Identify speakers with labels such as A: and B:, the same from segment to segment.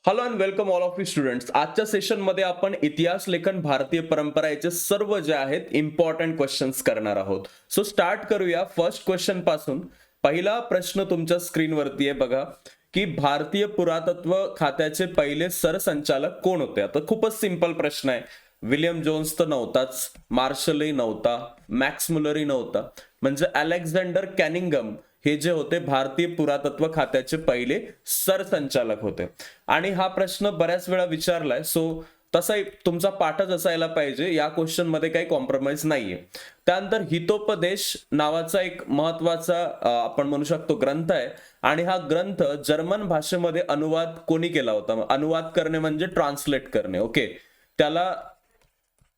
A: Hello and welcome all of you students. आजच्या सेशनमध्ये आपण इतिहास लेखन भारतीय परंपरा याचे सर्व जे आहेत इम्पॉर्टंट क्वेश्चन्स करणार आहोत. सो स्टार्ट करूया फर्स्ट क्वेश्चन पासून. पहिला प्रश्न तुमच्या स्क्रीनवरती आहे बघा, की भारतीय पुरातत्व खात्याचे पहिले सरसंचालक कोण होते? आता खूपच सिंपल प्रश्न आहे. विलियम जोन्स तर नव्हताच, मार्शलही नव्हता, मॅक्स मुलरही नव्हता, म्हणजे अलेक्झांडर कॅनिंगम हे जे होते भारतीय पुरातत्व खात्याचे पहिले सरसंचालक होते. आणि हा प्रश्न बऱ्याच वेळा विचारलाय, सो तसाही तुमचा पाठच असायला पाहिजे, या क्वेश्चन मध्ये काही कॉम्प्रोमाइज नाहीये. त्यानंतर हितोपदेश नावाचा एक महत्वाचा आपण म्हणू शकतो ग्रंथ आहे, आणि हा ग्रंथ जर्मन भाषेमध्ये अनुवाद कोणी केला होता? अनुवाद करणे म्हणजे ट्रान्सलेट करणे. ओके, त्याला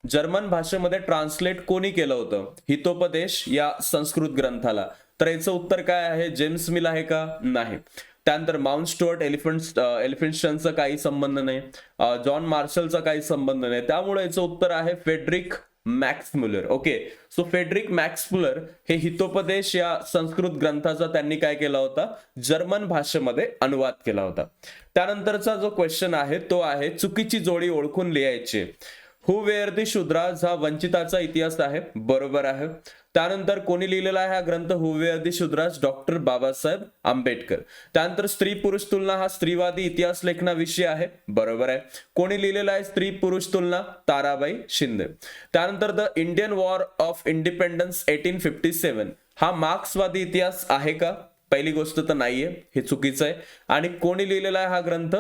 A: जर्मन भाषेमध्ये ट्रान्सलेट कोणी केलं होतं हितोपदेश या संस्कृत ग्रंथाला? तर याचं उत्तर काय आहे? जेम्स मिल आहे का? नाही. त्यानंतर माउंट स्टुअर्ट एलिफिन्स्टनचा काही संबंध नाही, जॉन मार्शलचा काही संबंध नाही, त्यामुळे याचं उत्तर आहे Friedrich Max Muller. Okay, so Friedrich Max Muller हे हितोपदेश या संस्कृत ग्रंथाचा त्यांनी काय केला होता? जर्मन भाषेमध्ये अनुवाद केला होता. त्यानंतरचा जो क्वेश्चन आहे तो आहे चुकीची जोडी ओळखून लिहायची. हु वेअर दी शूद्राज हा वंचिताचा इतिहास आहे, बरोबर आहे. त्यानंतर कोणी लिहिलेला आहे हा ग्रंथ हु वेअर दी शूद्राज? डॉक्टर बाबासाहेब आंबेडकर. त्यानंतर स्त्री पुरुष तुलना हा स्त्रीवादी इतिहास लेखनाविषयी आहे, बरोबर आहे. कोणी लिहिलेला आहे स्त्री पुरुष तुलना? ताराबाई शिंदे. त्यानंतर the Indian war of independence 1857 हा मार्क्सवादी इतिहास आहे का? पहिली गोष्ट तर नाहीये, हे चुकीचं आहे. आणि कोणी लिहिलेला आहे हा ग्रंथ?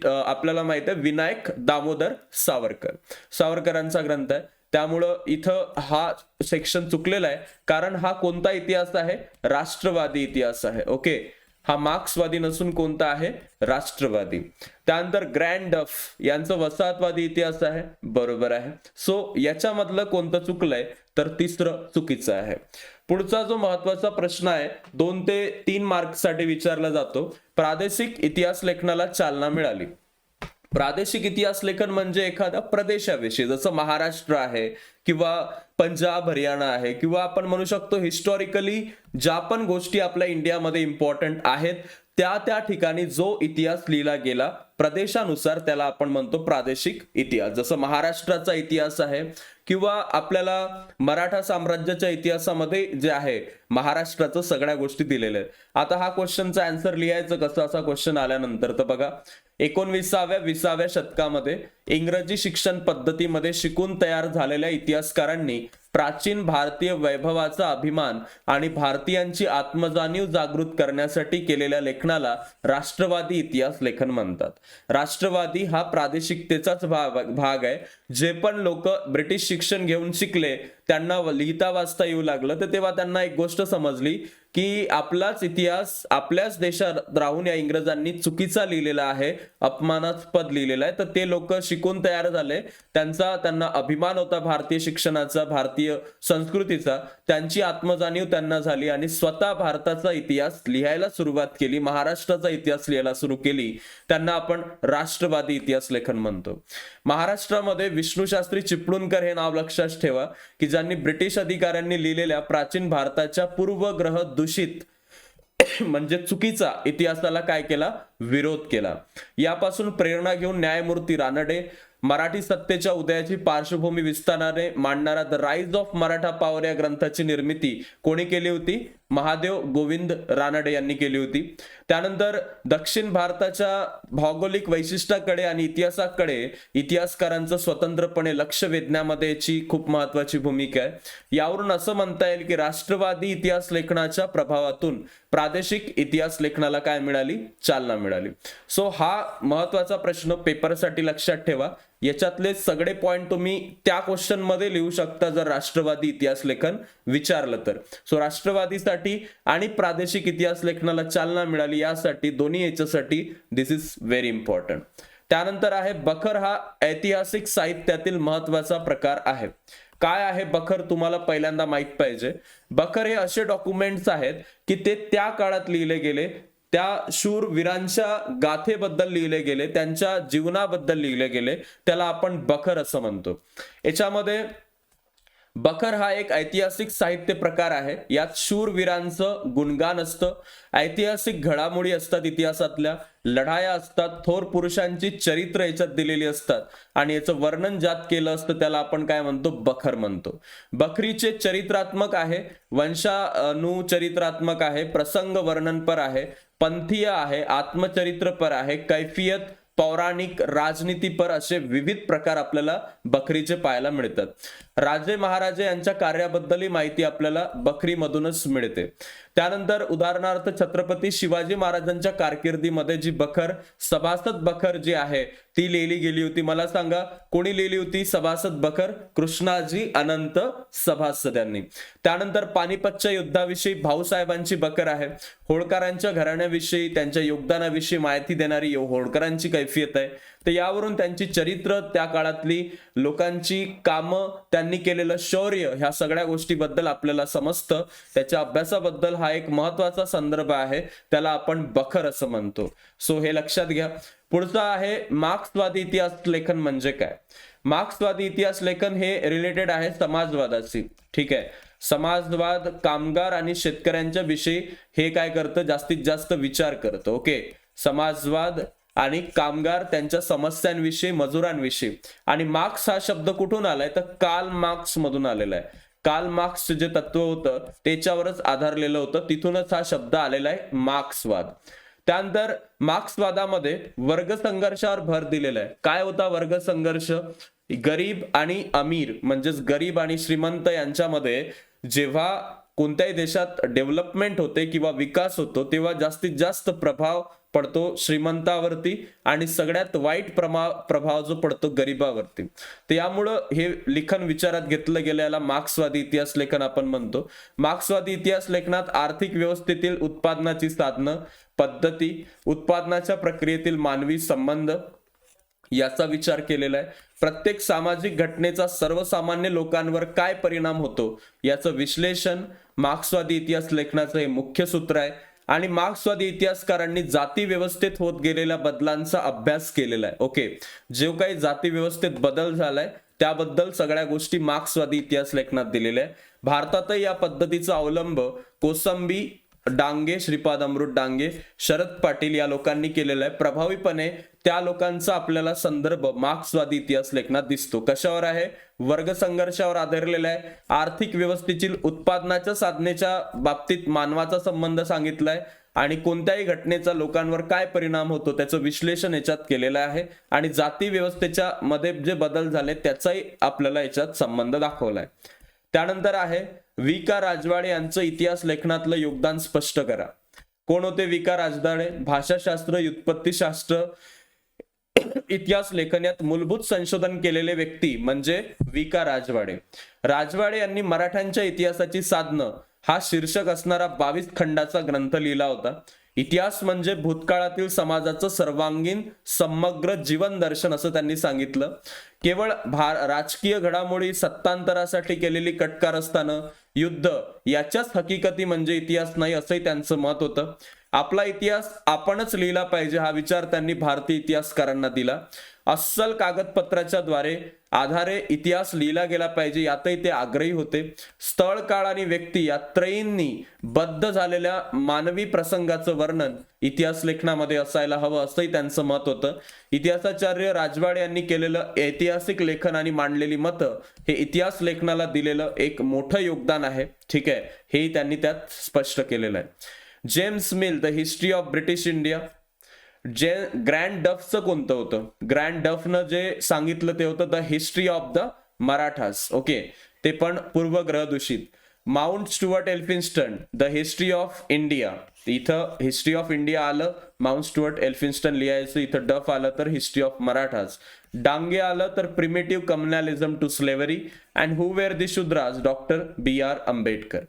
A: आपल्याला माहित आहे विनायक दामोदर सावरकरांचा ग्रंथ आहे. त्यामुळं इथं हा सेक्शन चुकलेला आहे, कारण हा कोणता इतिहास आहे? राष्ट्रवादी इतिहास आहे. ओके, हा मार्क्सवादी नसून कोणता आहे? राष्ट्रवादी. त्यानंतर ग्रँड डफ यांचं वसाहतवादी इतिहास आहे, बरोबर आहे. सो याच्यामधलं कोणतं चुकलंय? तर तिसरं चुकीचं आहे. पुढचा जो महत्वाचा प्रश्न आहे 2 ते 3 मार्कसाठी विचारला जातो. प्रादेशिक इतिहास लेखनाला चालना मिळाली. प्रादेशिक इतिहास लेखन म्हणजे एखाद्या प्रदेशाविषयी, जसं महाराष्ट्र आहे किंवा पंजाब हरियाणा आहे, किंवा आपण म्हणू शकतो हिस्टॉरिकली ज्या पण गोष्टी आपल्या इंडियामध्ये इम्पॉर्टंट आहेत त्या त्या ठिकाणी जो इतिहास लिहिला गेला प्रदेशानुसार त्याला आपण म्हणतो प्रादेशिक इतिहास. जसं महाराष्ट्राचा इतिहास आहे, किंवा आपल्याला मराठा साम्राज्याच्या इतिहासामध्ये जे आहे महाराष्ट्राचं सगळ्या गोष्टी दिलेल्या आहेत. आता हा क्वेश्चनचा आन्सर लिहायचं कसं असा क्वेश्चन आल्यानंतर तर बघा, 19व्या-20व्या शतकामध्ये इंग्रजी शिक्षण पद्धतीमध्ये शिकून तयार झालेल्या इतिहासकारांनी प्राचीन भारतीय वैभवाचा अभिमान आणि भारतीयांची आत्मजाणीव जागृत करण्यासाठी केलेल्या लेखनाला राष्ट्रवादी इतिहास लेखन म्हणतात. राष्ट्रवादी हा प्रादेशिकतेचाच भाग आहे. जे पण लोक ब्रिटिश शिक्षण घेऊन शिकले त्यांना लिहिता वाचता येऊ लागलं, तर तेव्हा त्यांना एक गोष्ट समजली की आपलाच इतिहास आपल्याच देशात राहून या इंग्रजांनी चुकीचा लिहिलेला आहे, अपमानास्पद लिहिलेला आहे. तर ते लोक शिकून तयार झाले, त्यांना अभिमान होता भारतीय शिक्षणाचा, भारतीय संस्कृतीचा, त्यांची आत्मजाणीव त्यांना झाली आणि स्वतः भारताचा इतिहास लिहायला सुरुवात केली, महाराष्ट्राचा इतिहास लिहायला सुरू केली. त्यांना आपण राष्ट्रवादी इतिहास लेखन म्हणतो. महाराष्ट्रामध्ये विष्णू शास्त्री चिपळूणकर हे नाव लक्षात ठेवा, की ज्यांनी ब्रिटिश अधिकाऱ्यांनी लिहिलेल्या प्राचीन भारताच्या पूर्वग्रह दूषित म्हणजे चुकीचा इतिहासाला काय केला? विरोध केला. यापासून प्रेरणा घेऊन न्यायमूर्ती रानडे मराठी सत्तेच्या उदयाची पार्श्वभूमी विस्ताराने मांडणारा the rise of Maratha power या ग्रंथाची निर्मिती कोणी केली होती? महादेव गोविंद रानडे यांनी केली होती. त्यानंतर दक्षिण भारताच्या भौगोलिक वैशिष्ट्याकडे आणि इतिहासाकडे इतिहासकारांचं स्वतंत्रपणे लक्ष वेधण्यामध्ये याची खूप महत्वाची भूमिका आहे. यावरून असं म्हणता येईल की राष्ट्रवादी इतिहास लेखनाच्या प्रभावातून प्रादेशिक इतिहास लेखनाला काय मिळाली? चालना मिळाली. सो हा महत्वाचा प्रश्न पेपरसाठी लक्षात ठेवा. याच्यातले सगळे पॉइंट तुम्ही त्या क्वेश्चन मध्ये लिहू शकता जर राष्ट्रवादी इतिहास लेखन विचारलं तर. सो राष्ट्रवादीसाठी आणि प्रादेशिक इतिहास लेखनाला चालना मिळाली यासाठी, दोन्ही याच्यासाठी दिस इज व्हेरी इम्पॉर्टंट. त्यानंतर आहे बखर हा ऐतिहासिक साहित्यातील महत्वाचा प्रकार आहे. काय आहे बखर? तुम्हाला पहिल्यांदा माहित पाहिजे. बखर हे असे डॉक्युमेंट्स आहेत की ते त्या काळात लिहिले गेले, त्या शूरवीरांच्या गाथेबद्दल लिहिले गेले, त्यांच्या जीवनाबद्दल लिहिले गेले, त्याला आपण बखर असं म्हणतो. याच्यामध्ये बखर हा एक ऐतिहासिक साहित्य प्रकार आहे. यात शूरवीरांचं गुणगान असतं, ऐतिहासिक घडामोडी असतात, इतिहासातल्या लढाया असतात, थोर पुरुषांची चरित्र याच्यात दिलेली असतात आणि याचं वर्णन ज्यात केलं असतं त्याला आपण काय म्हणतो, बखर म्हणतो. बखरीचे चरित्रात्मक आहे, वंशानुचरित्रात्मक आहे, प्रसंग वर्णनपर आहे, पंथीय आहे, आत्मचरित्रपर आहे, कैफियत, पौराणिक, राजनीतीपर असे विविध प्रकार आपल्याला बखरीचे पाहायला मिळतात. राजे महाराजे यांच्या कार्याबद्दलही माहिती आपल्याला बखरीमधूनच मिळते. त्यानंतर उदाहरणार्थ छत्रपती शिवाजी महाराजांच्या कारकिर्दीमध्ये जी बखर, सभासद बखर जी आहे ती लिहिली गेली होती. मला सांगा कोणी लिहिली होती सभासद बखर? कृष्णाजी अनंत सभासद यांनी. त्यानंतर पानिपतच्या युद्धाविषयी भाऊसाहेबांची बखर आहे. होळकरांच्या घराण्याविषयी, त्यांच्या योगदानाविषयी माहिती देणारी होळकरांची कैफियत आहे. तर यावरून त्यांची चरित्र, त्या काळातली लोकांची कामं, त्यांनी केलेलं शौर्य, ह्या सगळ्या गोष्टीबद्दल आपल्याला समजतं. त्याच्या अभ्यासाबद्दल हा एक महत्वाचा संदर्भ आहे, त्याला आपण बखर असं म्हणतो. सो हे लक्षात घ्या. पुढचा आहे मार्क्सवादी इतिहास लेखन म्हणजे काय. मार्क्सवादी इतिहास लेखन हे रिलेटेड आहे समाजवादाशी. ठीक आहे, समाजवाद, कामगार आणि शेतकऱ्यांच्या विषयी हे काय करतं, जास्तीत जास्त विचार करतं. ओके, समाजवाद आणि कामगार, त्यांच्या समस्यांविषयी, मजुरांविषयी. आणि मार्क्स हा शब्द कुठून आलाय तर कार्ल मार्क्स मधून आलेला आहे. कार्ल मार्क्सचं जे तत्व होतं त्याच्यावरच आधारलेलं होतं, तिथूनच हा शब्द आलेला आहे मार्क्सवाद. त्यानंतर मार्क्सवादामध्ये वर्ग संघर्षावर भर दिलेला आहे. काय होता वर्ग संघर्ष? गरीब आणि अमीर म्हणजेच गरीब आणि श्रीमंत यांच्यामध्ये जेव्हा कोणत्याही देशात डेव्हलपमेंट होते किंवा विकास होतो तेव्हा जास्तीत जास्त प्रभाव पडतो श्रीमंतावरती आणि सगळ्यात वाईट प्रभाव जो पडतो गरिबावरती. तर यामुळं हे लेखन विचारात घेतलं गेलं, याला मार्क्सवादी इतिहास लेखन आपण म्हणतो. मार्क्सवादी इतिहास लेखनात आर्थिक व्यवस्थेतील उत्पादनाची साधनं, पद्धती, उत्पादनाच्या प्रक्रियेतील मानवी संबंध याचा विचार केलेला आहे. प्रत्येक सामाजिक घटनेचा सर्वसामान्य लोकांवर काय परिणाम होतो याचं विश्लेषण मार्क्सवादी इतिहास लेखनाचं हे मुख्य सूत्र आहे. आणि मार्क्सवादी इतिहासकारांनी जाती व्यवस्थेत होत गेलेल्या बदलांचा अभ्यास केलेला आहे. ओके, जो काही जाती व्यवस्थेत बदल झालाय त्याबद्दल सगळ्या गोष्टी मार्क्सवादी इतिहास लेखनात दिलेल्या आहे. भारतातही या पद्धतीचा अवलंब कोसंबी, डांगे, श्रीपाद अमृत डांगे, शरद पाटील या लोकांनी केलेला आहे. प्रभावीपणे त्या लोकांचा आपल्याला संदर्भ मार्क्सवादी इतिहास लेखनात दिसतो. कशावर आहे? वर्ग संघर्षावर आधारलेला आहे. आर्थिक व्यवस्थेतील उत्पादनाच्या साधनेच्या बाबतीत मानवाचा संबंध सांगितलाय आणि कोणत्याही घटनेचा लोकांवर काय परिणाम होतो त्याचं विश्लेषण याच्यात केलेलं आहे. आणि जाती व्यवस्थेच्या मध्ये जे बदल झाले त्याचाही आपल्याला याच्यात संबंध दाखवलाय. त्यानंतर आहे वी.का. राजवाडे यांचं इतिहास लेखनातलं योगदान स्पष्ट करा. कोण होते वी.का. राजवाडे? भाषाशास्त्र, व्युत्पत्तीशास्त्र, इतिहास लेखन यात मूलभूत संशोधन केलेले व्यक्ती म्हणजे वी.का. राजवाडे. राजवाडे यांनी मराठ्यांच्या इतिहासाची साधनं हा शीर्षक असणारा 22 खंडाचा ग्रंथ लिहिला होता. इतिहास म्हणजे भूतकाळातील समाजाचं सर्वांगीण समग्र जीवन दर्शन असं त्यांनी सांगितलं. केवळ राजकीय घडामोडी, सत्तांतरासाठी केलेली कटकारस्थानं, युद्ध याच्याच हकीकती म्हणजे इतिहास नाही असंही त्यांचं मत होतं. आपला इतिहास आपणच लिहिला पाहिजे हा विचार त्यांनी भारतीय इतिहासकारांना दिला. अस्सल कागदपत्राच्या आधारे इतिहास लिहिला गेला पाहिजे यातही ते आग्रही होते. स्थळ, काळ आणि व्यक्ती या त्रयींनी बद्ध झालेल्या मानवी प्रसंगाचं वर्णन इतिहास लेखनामध्ये असायला हवं असंही त्यांचं मत होतं. इतिहासाचार्य राजवाडे यांनी केलेलं ऐतिहासिक लेखन आणि मांडलेली मतं हे इतिहास लेखनाला दिलेलं एक मोठं योगदान आहे. ठीक आहे, हेही त्यांनी त्यात स्पष्ट केलेलं आहे. James Mill, the history of British India. Grant डफचं कोणतं होतं? ग्रँड डफनं जे सांगितलं ते होतं the history of the Marathas. Okay, ते पण पूर्वग्रह दूषित. Mount Stuart Elphinstone, the history of India. इथं हिस्ट्री ऑफ इंडिया आलं, माउंट स्टुअर्ट एल्फिन्स्टन लिहायचं, इथं डफ आलं तर हिस्ट्री ऑफ मराठास. डांगे आलं तर primitive communalism to slavery. And who were the Shudras, doctor B.R. Ambedkar.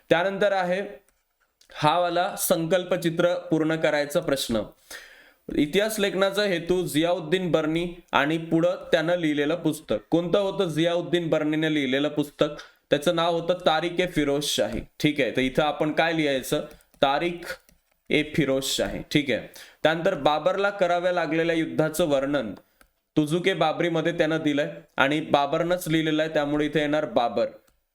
A: त्यानंतर आहे हा वाला संकल्पचित्र पूर्ण करायचा प्रश्न. इतिहास लेखनाचा हेतू जियाउद्दीन बर्नी आणि पुढं त्यानं लिहिलेलं पुस्तक. कोणतं होतं जियाउद्दीन बर्नीने लिहिलेलं पुस्तक? त्याचं नाव होतं तारिक ए फिरोज शाही. ठीक आहे, तर इथं आपण काय लिहायचं? तारिक ए फिरोज शाही. ठीक आहे. त्यानंतर बाबरला कराव्या लागलेल्या युद्धाचं वर्णन तुझुके बाबरी मध्ये त्यानं दिलंय आणि बाबरनंच लिहिलेलं आहे त्यामुळे इथे येणार बाबर.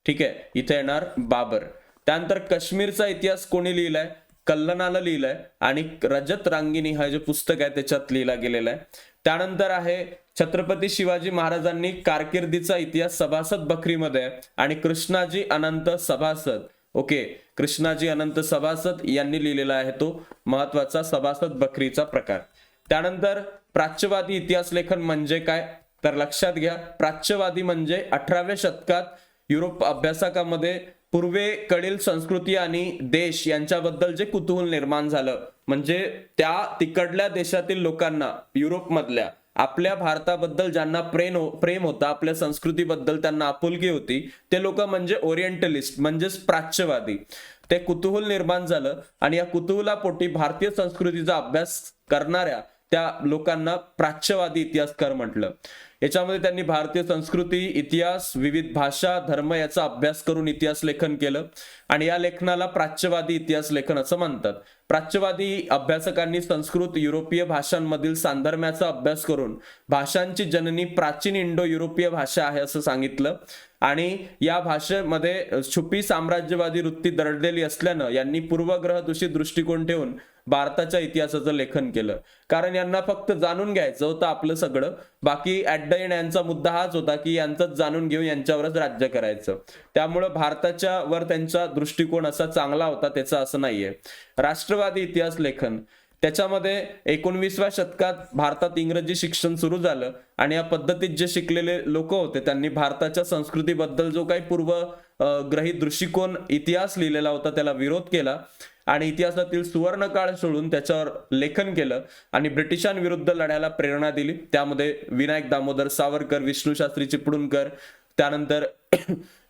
A: ठीक आहे, इथे येणार बाबर. त्यानंतर काश्मीरचा इतिहास कोणी लिहिलाय? कल्लनानं लिहिलंय आणि रजत रांगिनी हा जे पुस्तक आहे त्याच्यात लिहिला गेलेला आहे. त्यानंतर आहे छत्रपती शिवाजी महाराजांनी कारकिर्दीचा इतिहास सभासद बखरीमध्ये आहे आणि कृष्णाजी अनंत सभासद, ओके, कृष्णाजी अनंत सभासद यांनी लिहिलेला आहे तो महत्वाचा सभासद बखरीचा प्रकार. त्यानंतर प्राच्यवादी इतिहास लेखन म्हणजे काय? तर लक्षात घ्या, प्राच्यवादी म्हणजे 18व्या शतकात युरोप अभ्यासकामध्ये पूर्वेकडील संस्कृती आणि देश यांच्याबद्दल जे कुतूहल निर्माण झालं, म्हणजे त्या तिकडल्या देशातील लोकांना, युरोपमधल्या, आपल्या भारताबद्दल ज्यांना प्रेम होता, आपल्या संस्कृतीबद्दल त्यांना आपुलकी होती, ते लोक म्हणजे ओरिएंटलिस्ट म्हणजेच प्राच्यवादी. ते कुतूहल निर्माण झालं आणि या कुतूहलापोटी भारतीय संस्कृतीचा अभ्यास करणाऱ्या त्या लोकांना प्राच्यवादी इतिहासकार म्हटलं. याच्यामध्ये त्यांनी भारतीय संस्कृती, इतिहास, विविध भाषा, धर्म याचा अभ्यास करून इतिहास लेखन केलं आणि या लेखनाला प्राच्यवादी इतिहास लेखन असं म्हणतात. प्राच्यवादी अभ्यासकांनी संस्कृत युरोपीय भाषांमधील सांधर्म्याचा अभ्यास करून भाषांची जननी प्राचीन इंडो युरोपीय भाषा आहे असं सांगितलं आणि या भाषेमध्ये छुपी साम्राज्यवादी वृत्ती दडलेली असल्यानं यांनी पूर्वग्रह दूषित दृष्टिकोन ठेवून भारताच्या इतिहासाचं लेखन केलं. कारण यांना फक्त जाणून घ्यायचं होतं आपलं सगळं, बाकी ऍट द एंड यांचा मुद्दा हाच होता की यांचंच जाणून घेऊन यांच्यावरच राज्य करायचं. त्यामुळं भारताच्या वर त्यांचा दृष्टिकोन असा चांगला होता, त्याचं असं नाहीये. राष्ट्रवादी इतिहास लेखन, त्याच्यामध्ये 19व्या शतकात भारतात इंग्रजी शिक्षण सुरू झालं आणि या पद्धतीत जे शिकलेले लोक होते त्यांनी भारताच्या संस्कृतीबद्दल जो काही पूर्वग्रहित दृष्टिकोन इतिहास लिहिलेला होता त्याला विरोध केला आणि इतिहासातील सुवर्ण काळ सोडून त्याच्यावर लेखन केलं आणि ब्रिटिशांविरुद्ध लढ्याला प्रेरणा दिली. त्यामध्ये विनायक दामोदर सावरकर, विष्णूशास्त्री चिपळूणकर, त्यानंतर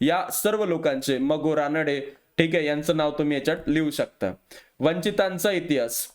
A: या सर्व लोकांचे, मगो रानडे, ठीक आहे, यांचं नाव तुम्ही याच्यात लिहू शकता. वंचितांचा इतिहास,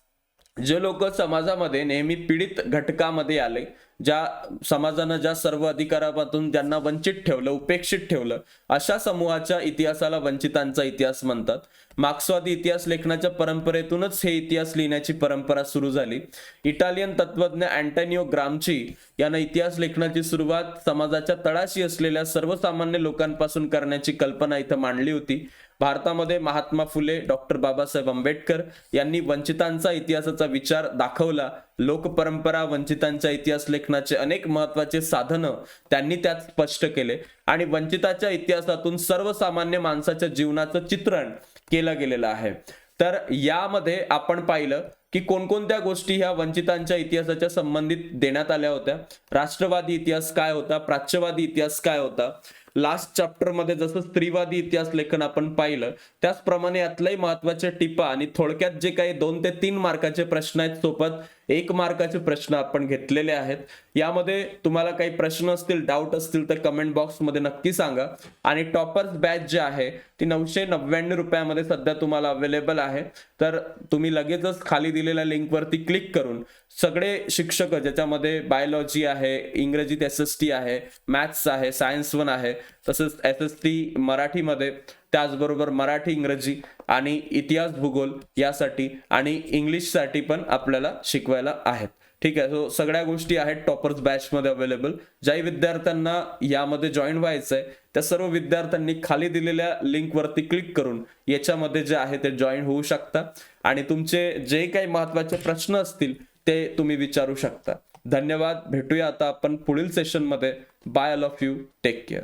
A: जे लोक समाजामध्ये नेहमी पीडित घटकामध्ये आले, ज्या समाजानं ज्या सर्व अधिकारापासून ज्यांना वंचित ठेवलं, उपेक्षित ठेवलं, अशा समूहाच्या इतिहासाला वंचितांचा इतिहास म्हणतात. मार्क्सवादी इतिहास लेखनाच्या परंपरेतूनच हे इतिहास लिहिण्याची परंपरा सुरू झाली. इटालियन तत्वज्ञ अँटोनियो ग्रामची यानं इतिहास लेखनाची सुरुवात समाजाच्या तळाशी असलेल्या सर्वसामान्य लोकांपासून करण्याची कल्पना इथं मांडली होती. भारतामध्ये महात्मा फुले, डॉक्टर बाबासाहेब आंबेडकर यांनी वंचितांचा इतिहासाचा विचार दाखवला. लोकपरंपरा, वंचितांच्या इतिहास लेखनाचे अनेक महत्वाचे साधनं त्यांनी त्यात स्पष्ट केले आणि वंचिताच्या इतिहासातून सर्वसामान्य माणसाच्या जीवनाचं चित्रण केलं गेलेलं आहे. तर यामध्ये आपण पाहिलं की कोणकोणत्या गोष्टी ह्या वंचितांच्या इतिहासाच्या संबंधित देण्यात आल्या होत्या. राष्ट्रवादी इतिहास काय होता, प्राच्यवादी इतिहास काय होता. लास्ट चॅप्टर मध्ये जसं स्त्रीवादी इतिहास लेखन आपण पाहिलं, त्याचप्रमाणे यातलंही महत्वाच्या टिपा आणि थोडक्यात जे काही 2 ते 3 मार्काचे प्रश्न आहेत, सोबत 1 मार्काचे प्रश्न आपण घेतलेले आहेत. यामध्ये तुम्हाला काही प्रश्न असतील, डाऊट असतील तर कमेंट बॉक्स मध्ये नक्की सांगा. आणि टॉपर्स बॅच जे आहे ती 999 रुपयामध्ये सध्या तुम्हाला अवेलेबल आहे. तर तुम्ही लगेचच खाली दिलेल्या लिंक वरती क्लिक करून सगळे शिक्षक, ज्याच्यामध्ये बायोलॉजी आहे, इंग्रजीत SST आहे, मॅथ्स आहे, सायन्स 1 आहे, तसंच SST मराठीमध्ये, त्याचबरोबर मराठी, इंग्रजी आणि इतिहास, भूगोल यासाठी आणि इंग्लिशसाठी पण आपल्याला शिकवायला आहेत. ठीक आहे, सो सगळ्या गोष्टी आहेत टॉपर्स बॅच मध्ये अवेलेबल. ज्याही विद्यार्थ्यांना यामध्ये जॉईन व्हायचंय त्या सर्व विद्यार्थ्यांनी खाली दिलेल्या लिंक वरती क्लिक करून याच्यामध्ये जे आहे ते जॉईन होऊ शकता आणि तुमचे जे काही महत्वाचे प्रश्न असतील ते तुम्ही विचारू शकता. धन्यवाद. भेटूया आता आपण पुढील सेशन मध्ये. Bye all of you. Take care.